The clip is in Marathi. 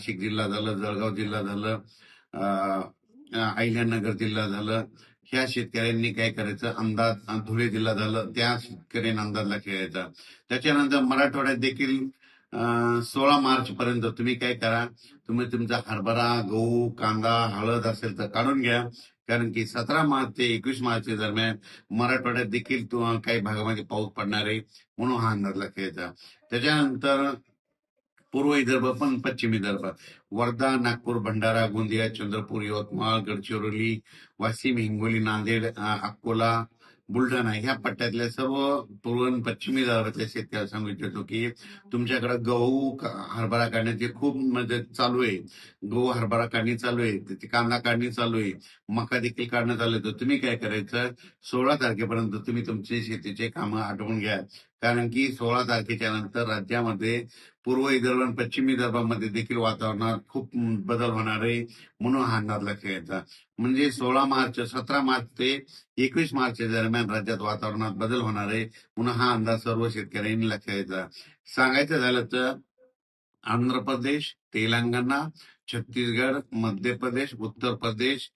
नाशिक जिल्हा झालं, जळगाव जिल्हा झालं, अहिल्यानगर जिल्हा झालं, ह्या शेतकऱ्यांनी काय करायचं, धुळे जिल्हा झालं, त्या शेतकऱ्यांनी अंदाजला खेळायचा. त्याच्यानंतर मराठवाड्यात देखील 16 मार्च पर्यंत तुम्ही काय करा, तुम्ही तुमचा हरभरा, गहू, कांदा, हळद असेल तर काढून घ्या. कारण की 17 मार्च ते 21 मार्च दरम्यान मराठवाड्यात देखील काही भागामध्ये पाऊस पडणार आहे, म्हणून हा अंदाजला खेळायचा. त्याच्यानंतर पूर्व विदर्भ पण पश्चिम विदर्भ, वर्धा, नागपूर, भंडारा, गोंदिया, चंद्रपूर, यवतमाळ, गडचिरोली, वाशिम, हिंगोली, नांदेड, अकोला, बुलढाणा ह्या पट्ट्यातल्या सर्व पूर्व आणि पश्चिम विदर्भातल्या शेतकऱ्याला सांगू इच्छितो की तुमच्याकडे गहू, हरभरा काढण्याची खूप म्हणजे चालू आहे. गहू, हरभरा काढणी चालू आहे, तिथे कांदा काढणी चालू आहे, मका देखील काढणं चालू आहे. तर तुम्ही काय करायचं, 16 तारखेपर्यंत तुम्ही तुमचे शेतीचे कामं आटवून घ्या. कारण की 16 तारखेच्या नंतर राज्यामध्ये पूर्व विदर्भ आणि पश्चिम विदर्भामध्ये देखील वातावरणात खूप बदल होणार आहे, म्हणून हा अंदाज लक्षात घ्यायचा. म्हणजे 17 मार्च ते 21 मार्च दरम्यान राज्यात वातावरणात बदल होणार आहे, म्हणून हा अंदाज सर्व शेतकऱ्यांनी लक्षात घ्यायचा. सांगायचं झालं तर आंध्र प्रदेश, तेलंगणा, छत्तीसगड, मध्य प्रदेश, उत्तर प्रदेश,